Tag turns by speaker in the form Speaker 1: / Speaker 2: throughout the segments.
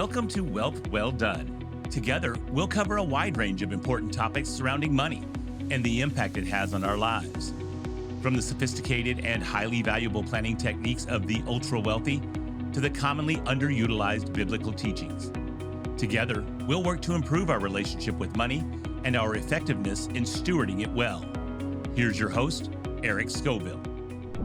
Speaker 1: Welcome to Wealth Well Done. Together, we'll cover a wide range of important topics surrounding money and the impact it has on our lives. From the sophisticated and highly valuable planning techniques of the ultra-wealthy to the commonly underutilized biblical teachings. Together, we'll work to improve our relationship with money and our effectiveness in stewarding it well. Here's your host, Eric Scovill.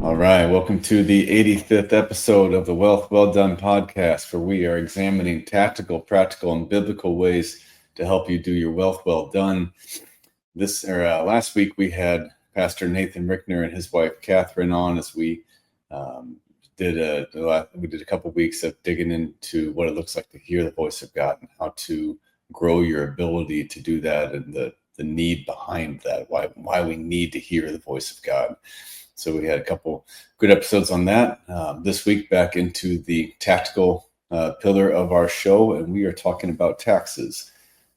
Speaker 2: All right, welcome to the 85th episode of the Wealth Well Done podcast, where we are examining tactical, practical, and biblical ways to help you do your wealth well done. Last week we had Pastor Nathan Rickner and his wife Catherine on as we did a couple weeks of digging into what it looks like to hear the voice of God and how to grow your ability to do that and the need behind that, why we need to hear the voice of God. So we had a couple good episodes on that. This week, back into the tactical pillar of our show, and we are talking about taxes.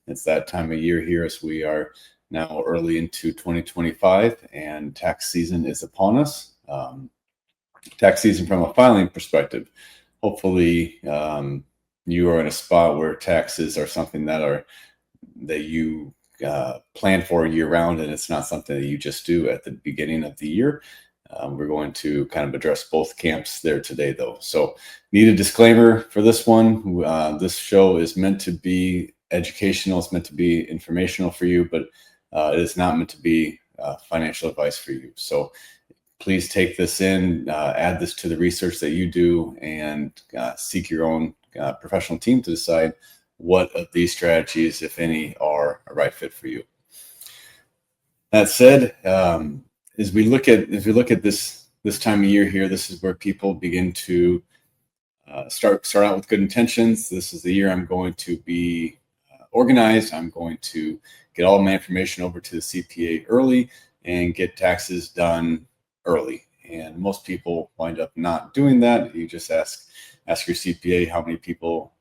Speaker 2: It's that time of year here as we are now early into 2025, and tax season is upon us. Tax season from a filing perspective. Hopefully, you are in a spot where taxes are something that you plan for year round, and it's not something that you just do at the beginning of the year. We're going to kind of address both camps there today, though. So need a disclaimer for this one. This show is meant to be educational. It's meant to be informational for you, but it is not meant to be financial advice for you. So please take this in, add this to the research that you do, and seek your own professional team to decide what of these strategies, if any, are a right fit for you. That said, if we look at this time of year here, this is where people begin to start out with good intentions. This is the year I'm going to be organized. I'm going to get all my information over to the CPA early and get taxes done early. And most people wind up not doing that. You just ask your CPA how many people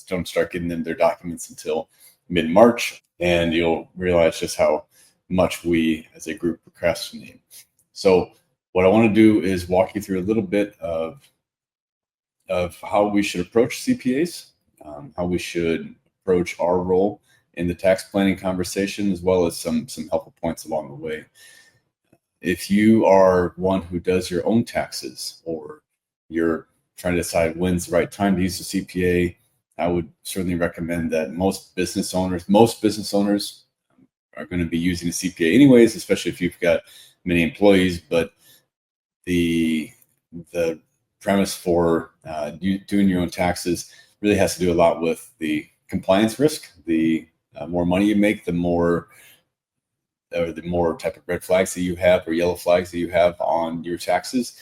Speaker 2: don't start getting them their documents until mid-March, and you'll realize just how much we as a group procrastinate. So what I want to do is walk you through a little bit of how we should approach CPAs, how we should approach our role in the tax planning conversation, as well as some helpful points along the way. If you are one who does your own taxes, or you're trying to decide when's the right time to use the CPA, I would certainly recommend that most business owners are going to be using a CPA anyways, especially if you've got many employees. But the premise for you doing your own taxes really has to do a lot with the compliance risk. The more money you make, the more type of red flags that you have or yellow flags that you have on your taxes,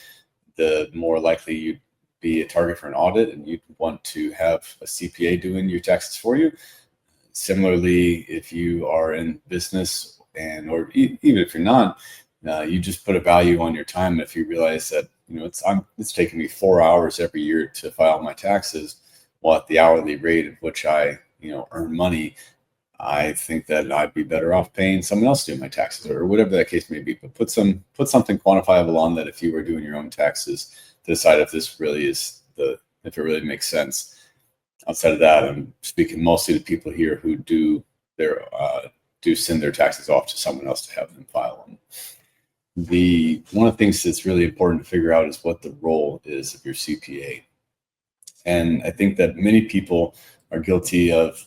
Speaker 2: the more likely you'd be a target for an audit, and you'd want to have a CPA doing your taxes for you. Similarly, if you are in business or even if you're not, you just put a value on your time. If you realize that it's taking me 4 hours every year to file my taxes, well, at the hourly rate at which I earn money, I think that I'd be better off paying someone else to do my taxes, or whatever that case may be. But put something quantifiable on that if you were doing your own taxes, to decide if this really if it really makes sense. Outside of that, I'm speaking mostly to people here who do send their taxes off to someone else to have them file them. One of the things that's really important to figure out is what the role is of your CPA. And I think that many people are guilty of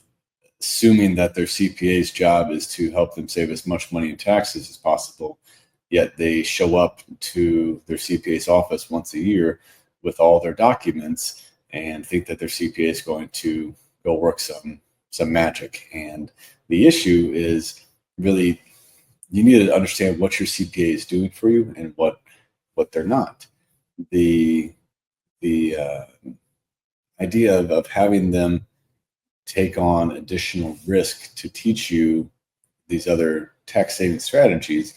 Speaker 2: assuming that their CPA's job is to help them save as much money in taxes as possible, yet they show up to their CPA's office once a year with all their documents and think that their CPA is going to go work some magic. And the issue is really, you need to understand what your CPA is doing for you and what they're not. The idea of having them take on additional risk to teach you these other tax saving strategies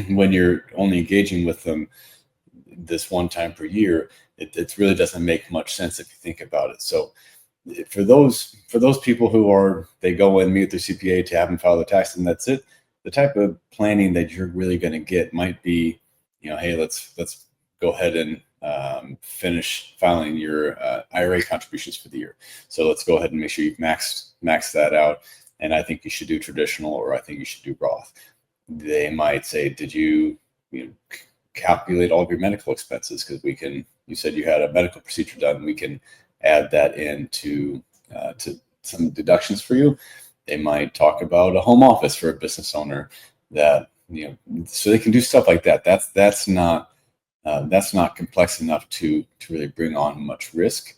Speaker 2: when you're only engaging with them this one time per year, it really doesn't make much sense if you think about it. So for those people they go and meet their CPA to have them file the tax and that's it, the type of planning that you're really going to get might be, hey, let's go ahead and finish filing your IRA contributions for the year. So let's go ahead and make sure you've maxed that out. And I think you should do traditional, or I think you should do Roth. They might say, did you calculate all of your medical expenses? Because you said you had a medical procedure done. We can add that into to some deductions for you. They might talk about a home office for a business owner that, so they can do stuff like that. That's not complex enough to really bring on much risk.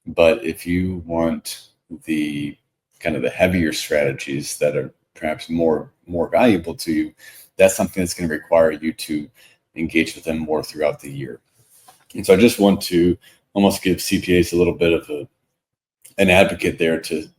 Speaker 2: But if you want the kind of the heavier strategies that are perhaps more valuable to you, that's something that's going to require you to engage with them more throughout the year. And so I just want to almost give CPAs a little bit of an advocate there to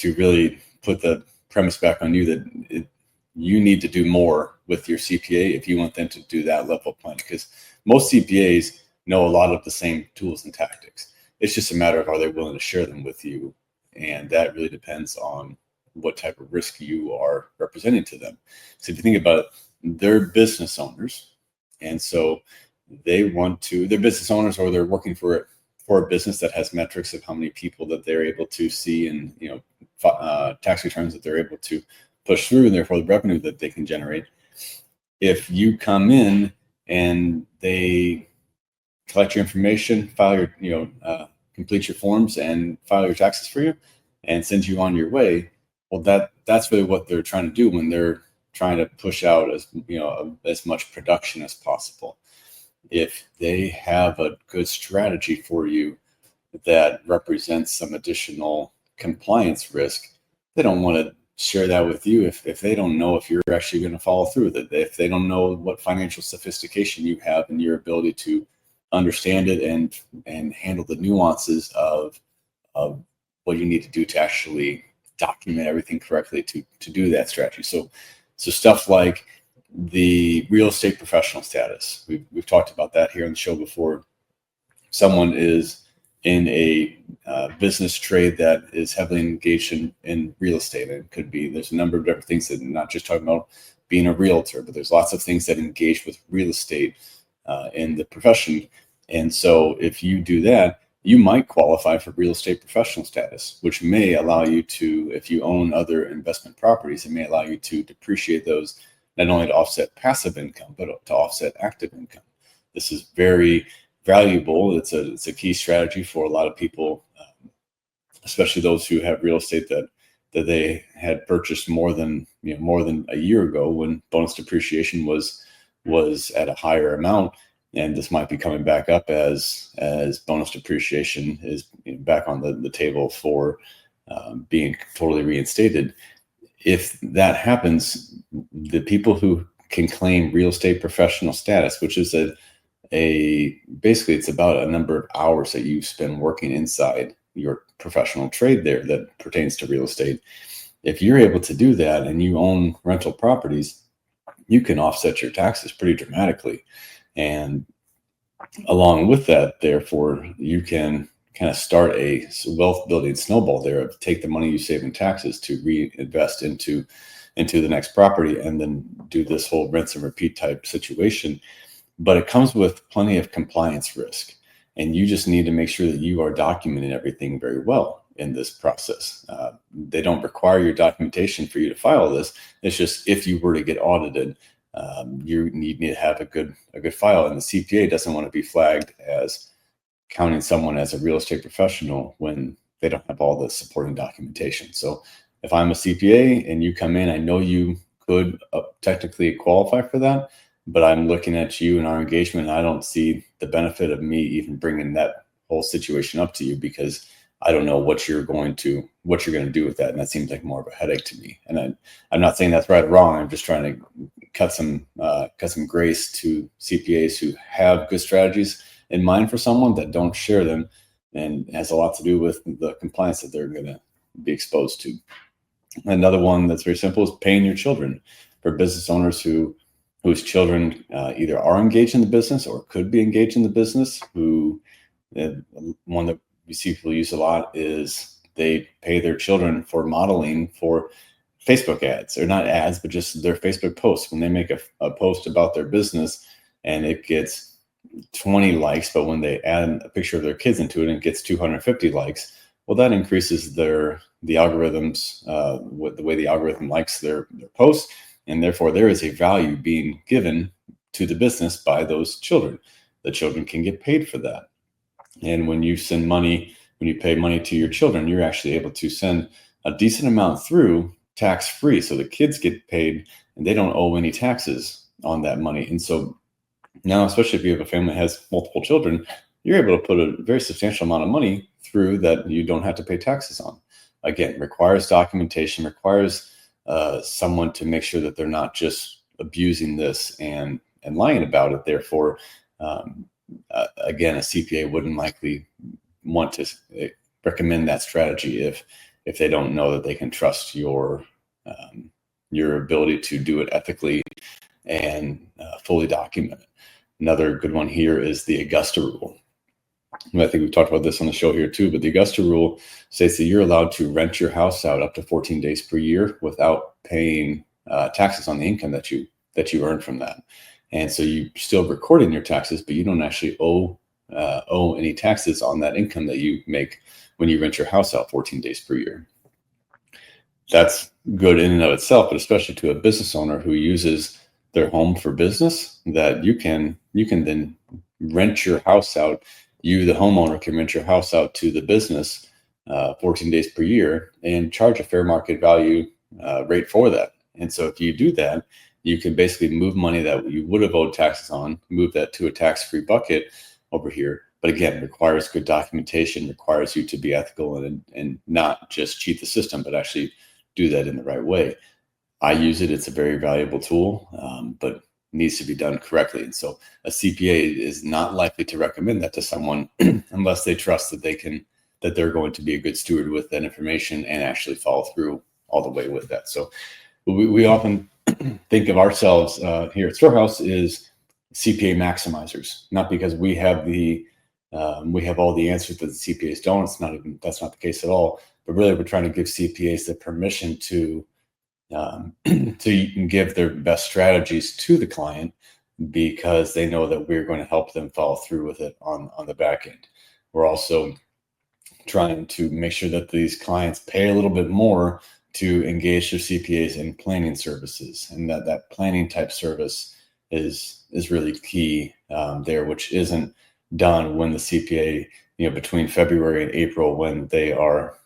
Speaker 2: really put the premise back on you that you need to do more with your CPA if you want them to do that level of planning, because most CPAs know a lot of the same tools and tactics. It's just a matter of, are they willing to share them with you? And that really depends on what type of risk you are representing to them. So if you think about it, they're business owners. And so they're business owners, or they're working for a business that has metrics of how many people that they're able to see, and tax returns that they're able to push through, and therefore the revenue that they can generate. If you come in and they collect your information, file your complete your forms and file your taxes for you, and send you on your way, well, that's really what they're trying to do when they're trying to push out as much production as possible. If they have a good strategy for you that represents some additional compliance risk, they don't want to share that with you if they don't know if you're actually going to follow through with it, if they don't know what financial sophistication you have and your ability to understand it and handle the nuances of what you need to do to actually document everything correctly to do that strategy. So stuff like the real estate professional status. We've talked about that here on the show before. Someone is in a business trade that is heavily engaged in real estate. And it could be, there's a number of different things that I'm not just talking about being a realtor, but there's lots of things that engage with real estate in the profession. And so if you do that, you might qualify for real estate professional status, which may allow you to, if you own other investment properties, it may allow you to depreciate those, not only to offset passive income, but to offset active income. This is very valuable. It's a key strategy for a lot of people, especially those who have real estate that they had purchased more than a year ago, when bonus depreciation was at a higher amount. And this might be coming back up as bonus depreciation is back on the table for being totally reinstated. If that happens, the people who can claim real estate professional status, which is basically it's about a number of hours that you spend working inside your professional trade there that pertains to real estate. If you're able to do that and you own rental properties, you can offset your taxes pretty dramatically. And along with that, therefore, you can kind of start a wealth building snowball there of take the money you save in taxes to reinvest into the next property, and then do this whole rinse and repeat type situation. But it comes with plenty of compliance risk, and you just need to make sure that you are documenting everything very well in this process. They don't require your documentation for you to file this. It's just, if you were to get audited, you need to have a good file, and the CPA doesn't want to be flagged as counting someone as a real estate professional when they don't have all the supporting documentation. So if I'm a CPA and you come in, I know you could technically qualify for that, but I'm looking at you and our engagement, and I don't see the benefit of me even bringing that whole situation up to you, because I don't know what you're going to do with that. And that seems like more of a headache to me. And I'm not saying that's right or wrong. I'm just trying to cut some grace to CPAs who have good strategies in mind for someone that don't share them, and it has a lot to do with the compliance that they're going to be exposed to. Another one that's very simple is paying your children. For business owners whose children either are engaged in the business or could be engaged in the business, one that we see people use a lot is they pay their children for modeling for Facebook ads, or not ads, but just their Facebook posts. When they make a post about their business and it gets 20 likes, but when they add a picture of their kids into it and it gets 250 likes, well, that increases the algorithms, the way the algorithm likes their posts, and therefore there is a value being given to the business by those children. The children can get paid for that. And when you pay money to your children, you're actually able to send a decent amount through tax-free. So the kids get paid and they don't owe any taxes on that money. And so now, especially if you have a family that has multiple children, you're able to put a very substantial amount of money through that you don't have to pay taxes on. Again, requires documentation, requires someone to make sure that they're not just abusing this and lying about it. Therefore, again, a CPA wouldn't likely want to recommend that strategy if they don't know that they can trust your ability to do it ethically and fully document it. Another good one here is the Augusta Rule. I think we've talked about this on the show here too, but the Augusta Rule states that you're allowed to rent your house out up to 14 days per year without paying taxes on the income that you earn from that. And so you still recording your taxes, but you don't actually owe any taxes on that income that you make when you rent your house out 14 days per year. That's good in and of itself, but especially to a business owner who uses their home for business, that you can then rent your house out. You, the homeowner, can rent your house out to the business 14 days per year and charge a fair market value rate for that. And so if you do that, you can basically move money that you would have owed taxes on, move that to a tax-free bucket over here. But again, requires good documentation, requires you to be ethical and not just cheat the system, but actually do that in the right way. I use it. It's a very valuable tool, but needs to be done correctly. And so a CPA is not likely to recommend that to someone unless they trust that they're going to be a good steward with that information and actually follow through all the way with that. So we often think of ourselves here at Storehouse is CPA maximizers, not because we have all the answers that the CPAs don't. That's not the case at all. But really, we're trying to give CPAs the permission to give their best strategies to the client because they know that we're going to help them follow through with it on the back end. We're also trying to make sure that these clients pay a little bit more to engage their CPAs in planning services, and that planning type service is really key there, which isn't done when the CPA, between February and April, when they are,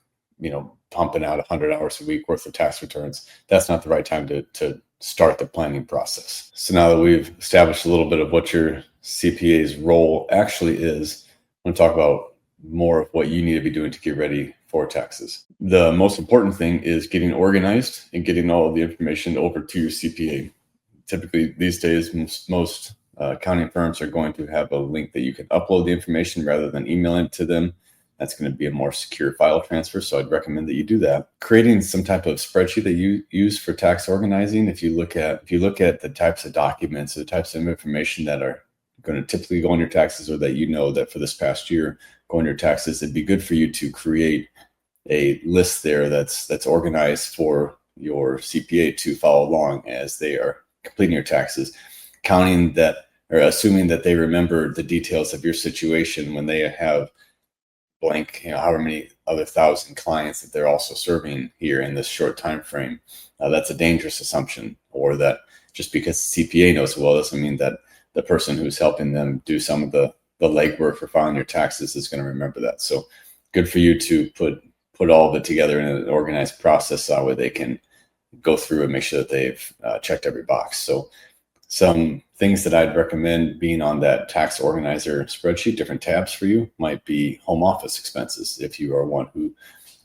Speaker 2: pumping out 100 hours a week worth of tax returns. That's not the right time to start the planning process. So now that we've established a little bit of what your CPA's role actually is, I'm going to talk about more of what you need to be doing to get ready for taxes. The most important thing is getting organized and getting all of the information over to your CPA. Typically these days, most accounting firms are going to have a link that you can upload the information rather than email it to them. That's going to be a more secure file transfer. So I'd recommend that you do that. Creating some type of spreadsheet that you use for tax organizing. If you look at the types of documents, the types of information that are going to typically go on your taxes, or that that for this past year go on your taxes, it'd be good for you to create a list there that's organized for your CPA to follow along as they are completing your taxes, counting that or assuming that they remember the details of your situation when they have blank, however many other 1,000 clients that they're also serving here in this short time frame. That's a dangerous assumption, or that just because CPA knows it well doesn't mean that the person who's helping them do some of the legwork for filing your taxes is going to remember that. So good for you to put all of it together in an organized process so that way they can go through and make sure that they've checked every box. So some things that I'd recommend being on that tax organizer spreadsheet, different tabs for you, might be home office expenses. If you are one who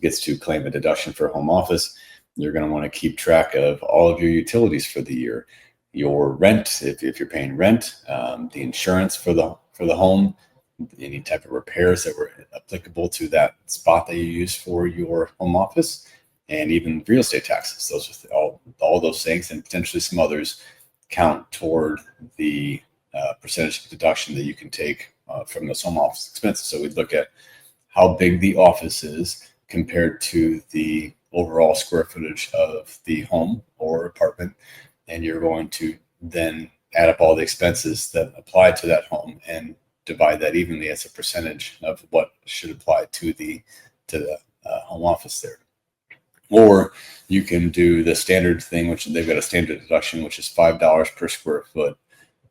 Speaker 2: gets to claim a deduction for home office, you're going to want to keep track of all of your utilities for the year, your rent, if you're paying rent, the insurance for the home, any type of repairs that were applicable to that spot that you use for your home office, and even real estate taxes. Those are all those things, and potentially some others, count toward the percentage deduction that you can take from those home office expenses. So we'd look at how big the office is compared to the overall square footage of the home or apartment, and you're going to then add up all the expenses that apply to that home and divide that evenly as a percentage of what should apply to the home office there. Or you can do the standard thing, which they've got a standard deduction, which is $5 per square foot,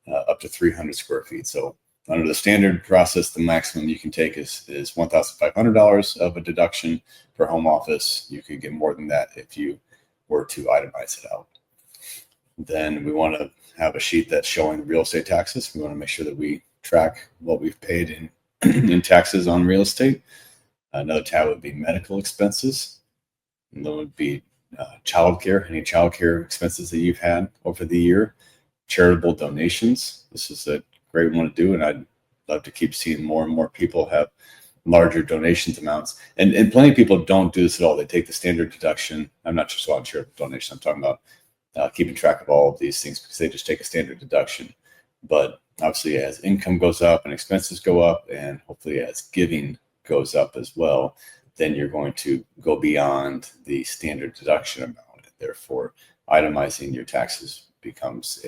Speaker 2: up to 300 square feet. So under the standard process, the maximum you can take is $1,500 of a deduction per home office. You could get more than that if you were to itemize it out. Then we want to have a sheet that's showing real estate taxes. We want to make sure that we track what we've paid in taxes on real estate. Another tab would be medical expenses. And there would be childcare, any childcare expenses that you've had over the year. Charitable donations. This is a great one to do, and I'd love to keep seeing more and more people have larger donations amounts. And plenty of people don't do this at all. They take the standard deduction. I'm not just about charitable donation. I'm talking about keeping track of all of these things because they just take a standard deduction. But obviously, as income goes up and expenses go up, and hopefully as giving goes up as well, then you're going to go beyond the standard deduction amount. Therefore, itemizing your taxes becomes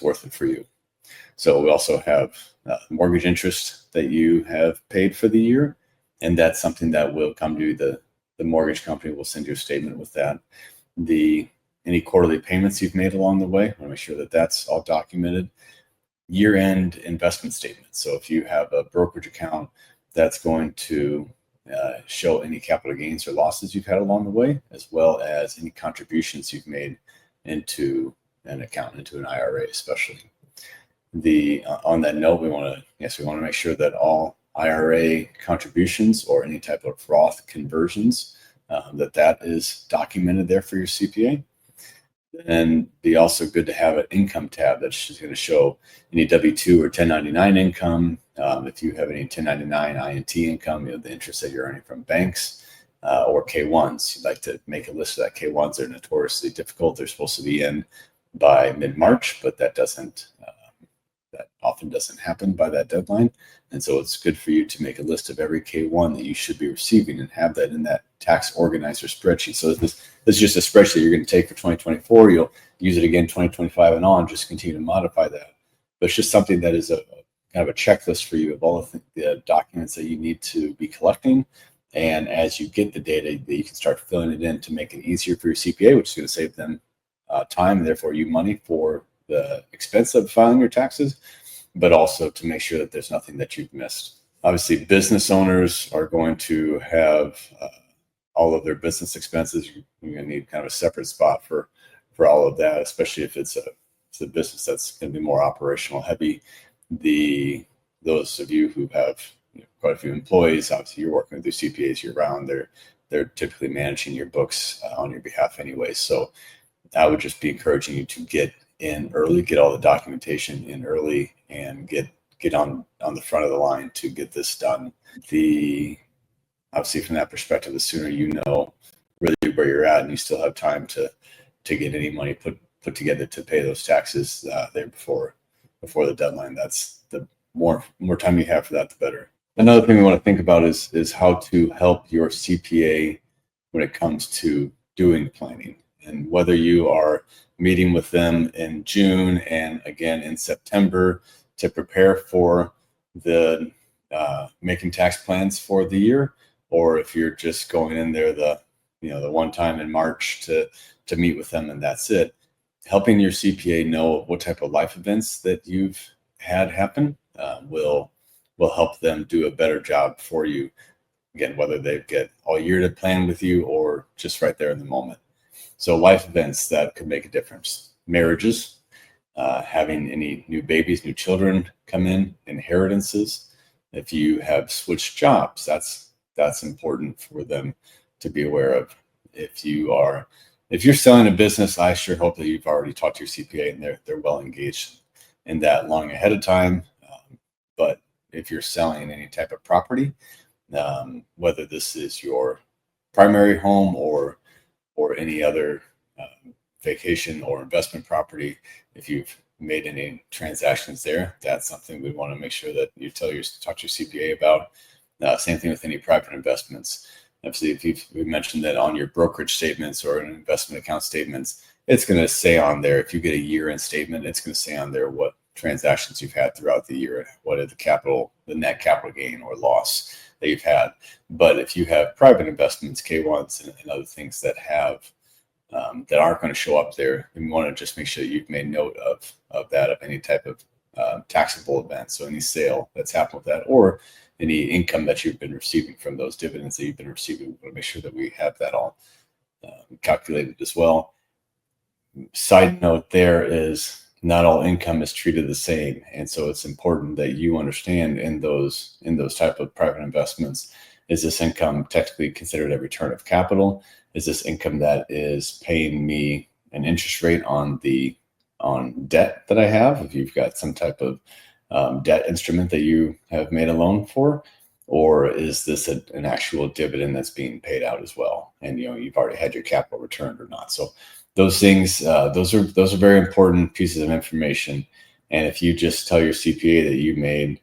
Speaker 2: worth it for you. So we also have mortgage interest that you have paid for the year, and that's something that will come to the mortgage company will send you a statement with that. Any quarterly payments you've made along the way, I want to make sure that that's all documented. Year-end investment statements. So if you have a brokerage account, that's going to show any capital gains or losses you've had along the way, as well as any contributions you've made into an account, into an IRA especially. On that note, we want to make sure that all IRA contributions or any type of Roth conversions, that is documented there for your CPA. And be also good to have an income tab that's just going to show any W-2 or 1099 income. If you have any 1099 INT income, the interest that you're earning from banks or K-1s, you'd like to make a list of that. K-1s are notoriously difficult. They're supposed to be in by mid-March, but that often doesn't happen by that deadline. And so it's good for you to make a list of every K-1 that you should be receiving and have that in that tax organizer spreadsheet. So this is just a spreadsheet you're going to take for 2024. You'll use it again 2025 and on, just continue to modify that. But it's just something that is a kind of a checklist for you of all the documents that you need to be collecting. And as you get the data, you can start filling it in to make it easier for your CPA, which is going to save them time and therefore you money for the expense of filing your taxes, but also to make sure that there's nothing that you've missed. Obviously, business owners are going to have all of their business expenses. You're going to need kind of a separate spot for all of that, especially if it's a business that's going to be more operational heavy. Those of you who have quite a few employees, obviously you're working with your CPAs year round. They're typically managing your books on your behalf anyway. So I would just be encouraging you to get in early, get all the documentation in early, and get on the front of the line to get this done. Obviously from that perspective, the sooner you know really where you're at and you still have time to get any money put together to pay those taxes there before the deadline, that's the more time you have for that, the better. Another thing we want to think about is how to help your CPA when it comes to doing planning, and whether you are meeting with them in June and again in September to prepare for the making tax plans for the year, or if you're just going in there the one time in March to meet with them and that's it. Helping your CPA know what type of life events that you've had happen will help them do a better job for you. Again, whether they get all year to plan with you or just right there in the moment. So life events that could make a difference. Marriages, having any new babies, new children come in, inheritances. If you have switched jobs, that's important for them to be aware of. If you're selling a business, I sure hope that you've already talked to your CPA and they're well engaged in that long ahead of time. But if you're selling any type of property, whether this is your primary home or any other vacation or investment property, if you've made any transactions there, that's something we want to make sure that you talk to your CPA about. Same thing with any private investments. Obviously, if we mentioned that on your brokerage statements or an investment account statements, it's going to say on there, if you get a year-end statement, it's going to say on there what transactions you've had throughout the year, what is the net capital gain or loss that you've had. But if you have private investments, K1s and other things that have that aren't going to show up there, and we want to just make sure that you've made note of that, of any type of taxable event. So any sale that's happened with that, or any income that you've been receiving from those dividends that you've been receiving. We want to make sure that we have that all calculated as well. Side note there is not all income is treated the same. And so it's important that you understand in those type of private investments, is this income technically considered a return of capital? Is this income that is paying me an interest rate on debt that I have? If you've got some type of debt instrument that you have made a loan for, or is this an actual dividend that's being paid out as well? And you've already had your capital returned or not. So those things, those are very important pieces of information. And if you just tell your CPA that you made,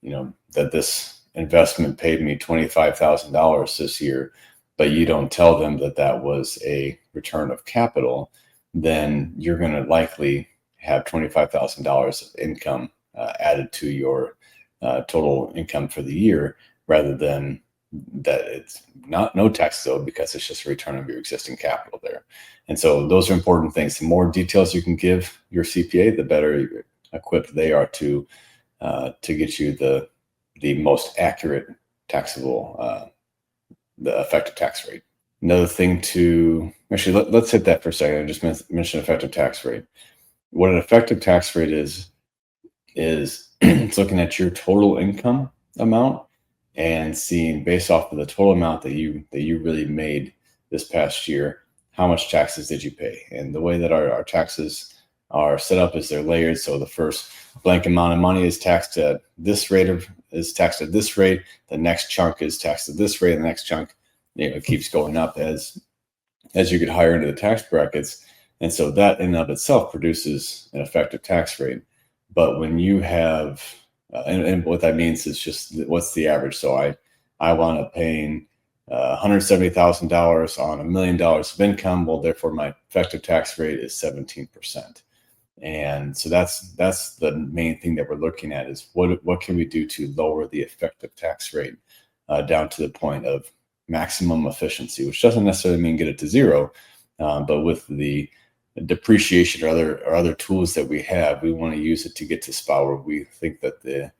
Speaker 2: that this investment paid me $25,000 this year, but you don't tell them that that was a return of capital, then you're going to likely have $25,000 of income added to your total income for the year, rather than that it's no taxes owed, because it's just a return of your existing capital there. And so those are important things. The more details you can give your CPA, the better equipped they are to get you the most accurate taxable, the effective tax rate. Another thing let's hit that for a second. I just mentioned effective tax rate. What an effective tax rate is it's looking at your total income amount and seeing, based off of the total amount that you really made this past year, how much taxes did you pay? And the way that our taxes are set up is they're layered. So the first blank amount of money is taxed at this rate, The next chunk is taxed at this rate. And the next chunk, it keeps going up as you get higher into the tax brackets. And so that in and of itself produces an effective tax rate. But when you have, and what that means is just what's the average. So I wound up paying $170,000 on $1 million of income. Well, therefore my effective tax rate is 17%. And so that's the main thing that we're looking at, is what can we do to lower the effective tax rate down to the point of maximum efficiency, which doesn't necessarily mean get it to zero, but with the depreciation or other tools that we have, we want to use it to get to a spot where we think that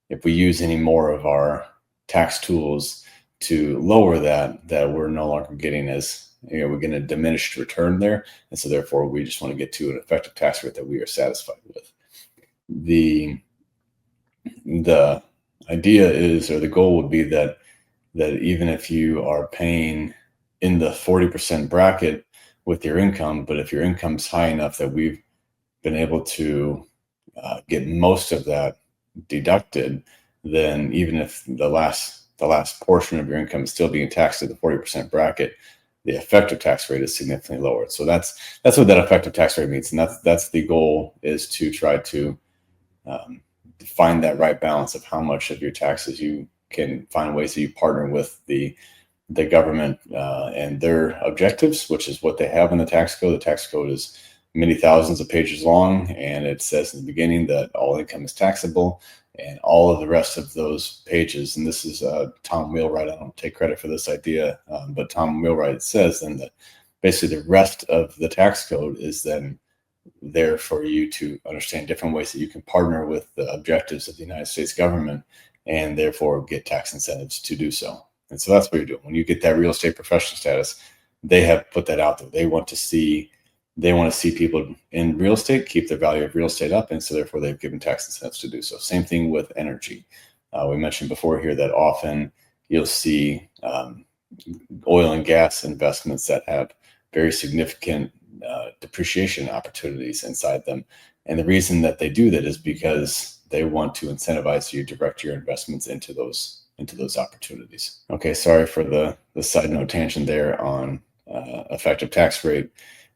Speaker 2: if we use any more of our tax tools to lower that we're no longer getting we're getting a diminished return there. And so therefore we just want to get to an effective tax rate that we are satisfied with. The idea is, or the goal would be that even if you are paying in the 40% bracket with your income, but if your income's high enough that we've been able to get most of that deducted, then even if the last portion of your income is still being taxed at the 40% bracket, the effective tax rate is significantly lower. So that's what that effective tax rate means, and that's the goal, is to try to find that right balance of how much of your taxes you can find ways that you partner with the government and their objectives, which is what they have in the tax code. The tax code is many thousands of pages long, and it says in the beginning that all income is taxable, and all of the rest of those pages, and this is Tom Wheelwright, I don't take credit for this idea, but Tom Wheelwright says then that basically the rest of the tax code is then there for you to understand different ways that you can partner with the objectives of the United States government, and therefore get tax incentives to do so. And so that's what you're doing. When you get that real estate professional status, they have put that out there. They want to see people in real estate keep the value of real estate up, and so therefore they've given tax incentives to do so. Same thing with energy. We mentioned before here that often you'll see oil and gas investments that have very significant depreciation opportunities inside them. And the reason that they do that is because they want to incentivize you to direct your investments into those opportunities. Okay, sorry for the side note tangent there on effective tax rate.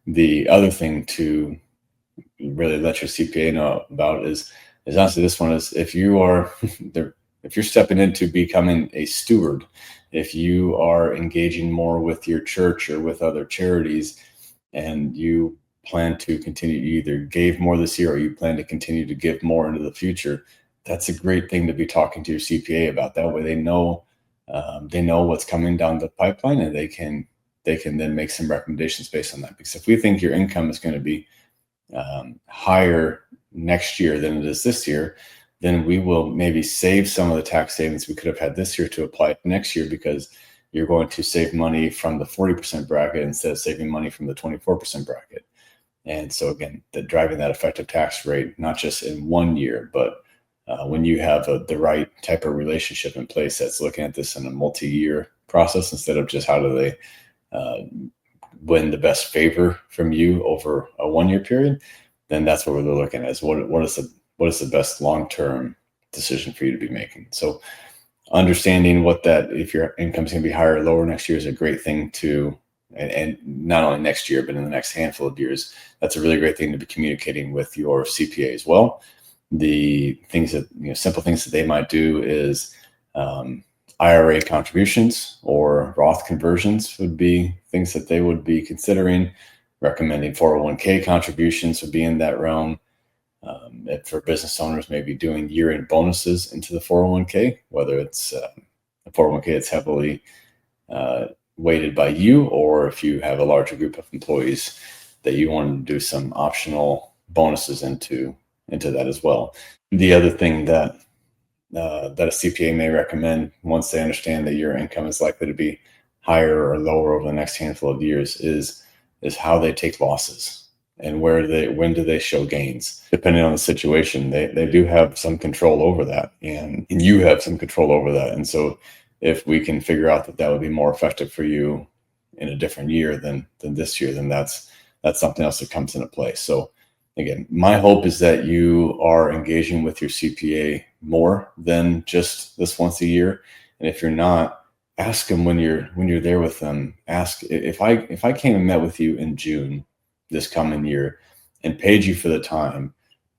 Speaker 2: The other thing to really let your CPA know about is honestly, this one is, if you're stepping into becoming a steward, if you are engaging more with your church or with other charities, and you plan to continue, you either gave more this year or you plan to continue to give more into the future, that's a great thing to be talking to your CPA about. That way they know what's coming down the pipeline, and they can then make some recommendations based on that. Because if we think your income is going to be higher next year than it is this year, then we will maybe save some of the tax savings we could have had this year to apply it next year, because you're going to save money from the 40% bracket instead of saving money from the 24% bracket. And so again, driving that effective tax rate, not just in 1 year, but when you have the right type of relationship in place that's looking at this in a multi-year process, instead of just how do they win the best favor from you over a 1 year period, then that's what we're looking at, is what is the best long-term decision for you to be making. So understanding if your income is going to be higher or lower next year is a great thing to, and not only next year, but in the next handful of years, that's a really great thing to be communicating with your CPA as well. The things that, simple things that they might do is IRA contributions or Roth conversions would be things that they would be considering. Recommending 401k contributions would be in that realm. For business owners, maybe doing year-end bonuses into the 401k, whether it's a 401k that's heavily weighted by you, or if you have a larger group of employees that you want to do some optional bonuses into that as well. The other thing that a CPA may recommend, once they understand that your income is likely to be higher or lower over the next handful of years, is how they take losses. And when do they show gains? Depending on the situation, they do have some control over that, and you have some control over that. And so if we can figure out that would be more effective for you in a different year than this year, then that's something else that comes into play. So again, my hope is that you are engaging with your CPA more than just this once a year. And if you're not, ask them when you're there with them. Ask, if I came and met with you in June this coming year and paid you for the time,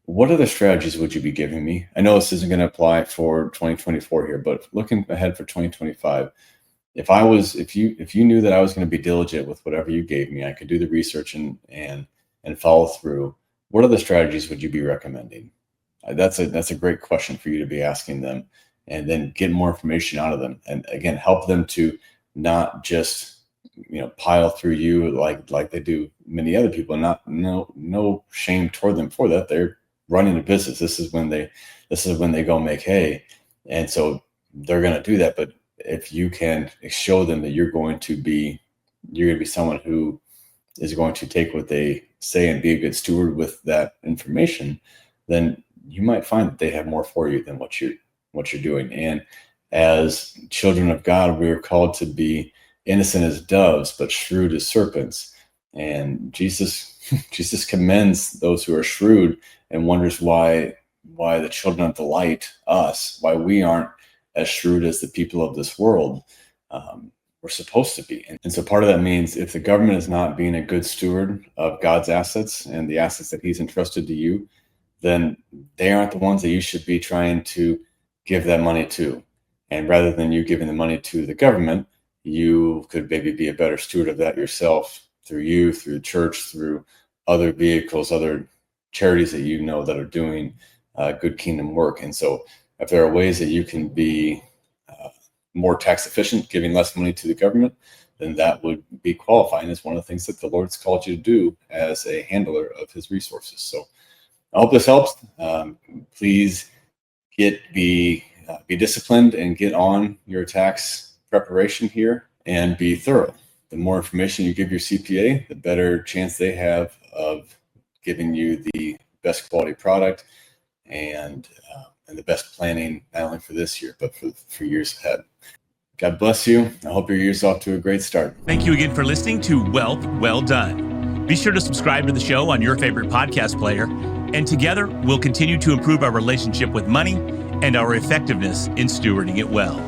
Speaker 2: what other strategies would you be giving me? I know this isn't going to apply for 2024 here, but looking ahead for 2025, if you knew that I was going to be diligent with whatever you gave me, I could do the research and follow through, what other strategies would you be recommending? That's a great question for you to be asking them, and then get more information out of them. And again, help them to not just pile through you like they do many other people. No shame toward them for that. They're running a business. This is when they go make hay, and so they're going to do that. But if you can show them that you're going to be someone who is going to take what they say and be a good steward with that information, then you might find that they have more for you than what you're doing. And as children of God, we are called to be innocent as doves, but shrewd as serpents. And Jesus commends those who are shrewd, and wonders why the children of the light, us, why we aren't as shrewd as the people of this world we're supposed to be. And so part of that means if the government is not being a good steward of God's assets and the assets that he's entrusted to you, then they aren't the ones that you should be trying to give that money to. And rather than you giving the money to the government, you could maybe be a better steward of that yourself, through the church, through other vehicles, other charities that that are doing good kingdom work. And so if there are ways that you can be more tax efficient, giving less money to the government, then that would be qualifying as one of the things that the Lord's called you to do as a handler of his resources. So I hope this helps. Please be disciplined and get on your tax preparation here, and be thorough. The more information you give your CPA, the better chance they have of giving you the best quality product and the best planning, not only for this year, but for years ahead. God bless you. I hope your year's off to a great start.
Speaker 1: Thank you again for listening to Wealth Well Done. Be sure to subscribe to the show on your favorite podcast player, and together we'll continue to improve our relationship with money and our effectiveness in stewarding it well.